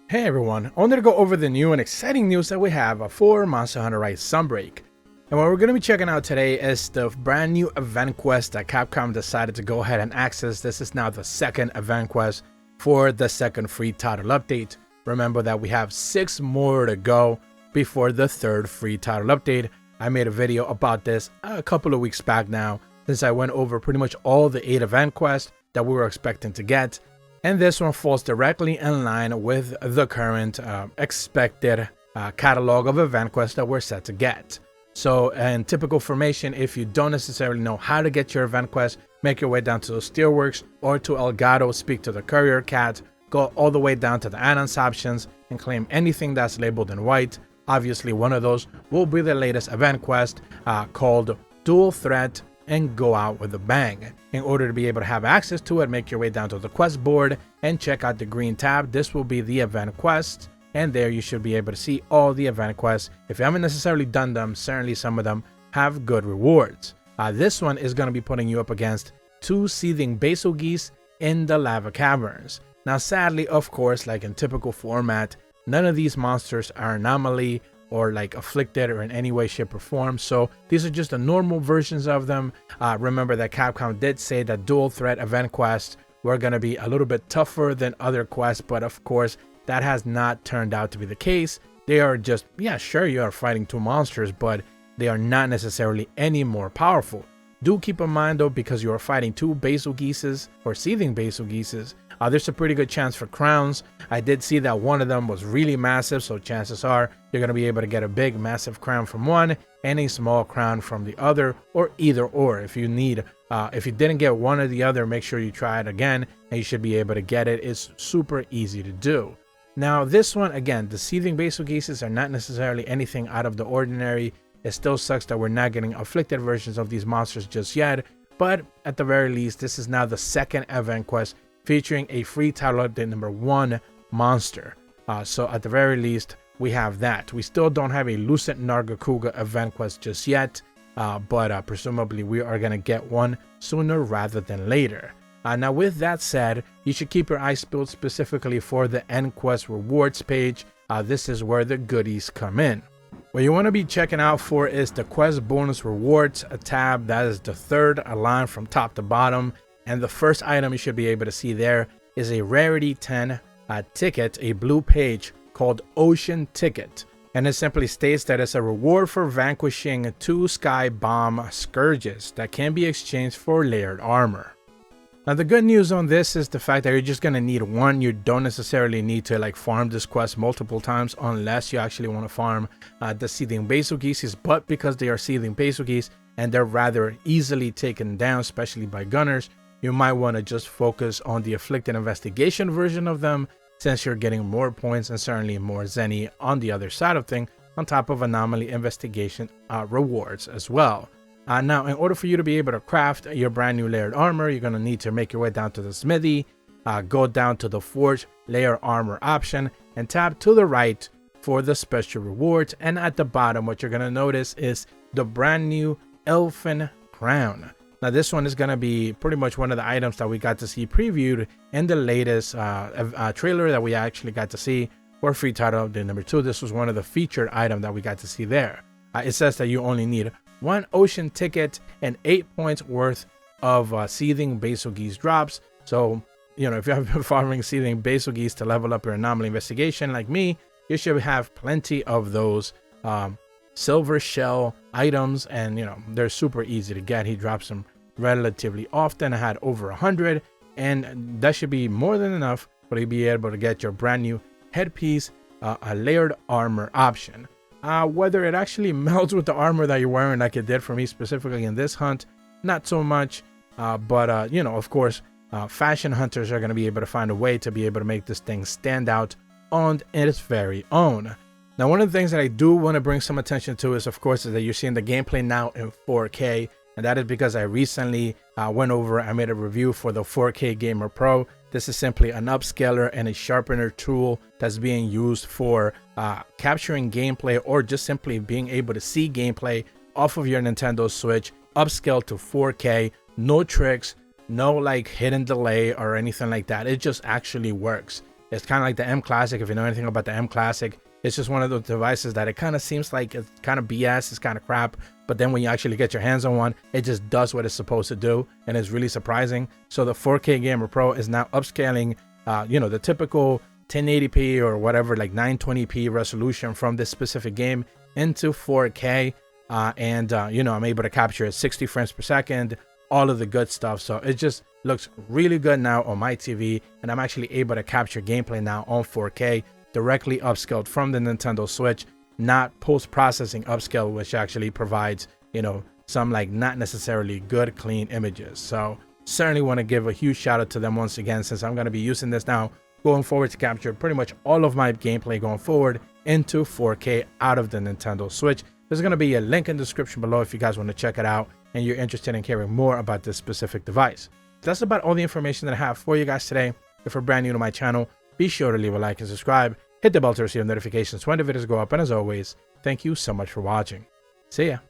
Hey everyone, I wanted to go over the new and exciting news that we have for Monster Hunter Rise Sunbreak. And what we're going to be checking out today is the brand new event quest that Capcom decided to go ahead and access. This is now the second event quest for the second free title update. Remember that we have 6 more to go before the third free title update. I made a video about this a couple of weeks back now, since I went over pretty much all the 8 event quests that we were expecting to get. And this one falls directly in line with the current expected catalog of event quests that we're set to get. So in typical formation, if you don't necessarily know how to get your event quest, make your way down to the Steelworks or to Elgato, speak to the courier cat, go all the way down to the add-ons options and claim anything that's labeled in white. Obviously, one of those will be the latest event quest called Dual Threat, and go out with a bang. In order to be able to have access to it, make your way down to the quest board and check out the green tab. This will be the event quest, and there you should be able to see all the event quests. If you haven't necessarily done them, certainly some of them have good rewards. This one is going to be putting you up against 2 Seething Bazelgeuse in the lava caverns. Now sadly, of course, like in typical format, none of these monsters are anomaly or like afflicted or in any way, shape, or form. So these are just the normal versions of them. Remember that Capcom did say that dual threat event quests were going to be a little bit tougher than other quests, but of course that has not turned out to be the case. They are just, yeah, sure, you are fighting 2 monsters, but they are not necessarily any more powerful. Do keep in mind though, because you are fighting 2 Bazelgeuses or Seething Bazelgeuses, there's a pretty good chance for crowns. I did see that one of them was really massive, so chances are you're going to be able to get a big massive crown from one and a small crown from the other, or either or. If you need, if you didn't get one or the other, make sure you try it again and you should be able to get it. It's super easy to do. Now this one, again, the Seething Bazelgeuses are not necessarily anything out of the ordinary. It still sucks that we're not getting afflicted versions of these monsters just yet, but at the very least, this is now the second event quest featuring a free title update number 1 monster. So at the very least, we have that. We still don't have a Lucent Nargacuga event quest just yet, but presumably we are going to get one sooner rather than later. Now with that said, you should keep your eyes peeled specifically for the end quest rewards page. This is where the goodies come in. What you want to be checking out for is the quest bonus rewards, a tab that is the third aligned from top to bottom. And the first item you should be able to see there is a rarity 10 ticket, a blue page called Ocean Ticket. And it simply states that it's a reward for vanquishing 2 Sky Bomb Scourges that can be exchanged for layered armor. Now the good news on this is the fact that you're just going to need one. You don't necessarily need to like farm this quest multiple times unless you actually want to farm the Seething Bazelgeuses, but because they are Seething Bazelgeuse and they're rather easily taken down, especially by gunners, you might want to just focus on the Afflicted Investigation version of them, since you're getting more points and certainly more Zenny on the other side of things, on top of Anomaly Investigation rewards as well. Now, in order for you to be able to craft your brand new layered armor, you're going to need to make your way down to the smithy, go down to the Forge Layer Armor option, and tap to the right for the special rewards. And at the bottom, what you're going to notice is the brand new Elfin Crown. Now this one is going to be pretty much one of the items that we got to see previewed in the latest trailer that we actually got to see for free title update number 2. This was one of the featured items that we got to see there. It says that you only need 1 ocean ticket and 8 points worth of Seething Bazelgeuse drops. So, you know, if you have been farming Seething Bazelgeuse to level up your anomaly investigation like me, you should have plenty of those silver shell items, and you know they're super easy to get. He drops them relatively often. I had over 100, and that should be more than enough for you to be able to get your brand new headpiece, a layered armor option. Whether it actually melts with the armor that you're wearing like it did for me specifically in this hunt, not so much, but you know, of course, fashion hunters are going to be able to find a way to be able to make this thing stand out on its very own. Now, one of the things that I do want to bring some attention to is, of course, is that you're seeing the gameplay now in 4K. And that is because I recently went over, I made a review for the 4K Gamer Pro. This is simply an upscaler and a sharpener tool that's being used for capturing gameplay, or just simply being able to see gameplay off of your Nintendo Switch, upscale to 4K, no tricks, no like hidden delay or anything like that. It just actually works. It's kind of like the M Classic. If you know anything about the M Classic, it's just one of those devices that it kind of seems like it's kind of BS, it's kind of crap, but then when you actually get your hands on one, it just does what it's supposed to do, and it's really surprising. So the 4K Gamer Pro is now upscaling, you know, the typical 1080p or whatever, like 920p resolution from this specific game into 4K, you know, I'm able to capture 60 frames per second, all of the good stuff. So it just looks really good now on my TV, and I'm actually able to capture gameplay now on 4K, directly upscaled from the Nintendo Switch, not post-processing upscale, which actually provides, you know, some like not necessarily good clean images. So certainly want to give a huge shout out to them once again, since I'm going to be using this now going forward to capture pretty much all of my gameplay going forward into 4K out of the Nintendo Switch. There's going to be a link in the description below if you guys want to check it out and you're interested in hearing more about this specific device. That's about all the information that I have for you guys today. If you're brand new to my channel, be sure to leave a like and subscribe. Hit the bell to receive notifications when the videos go up. And as always, thank you so much for watching. See ya.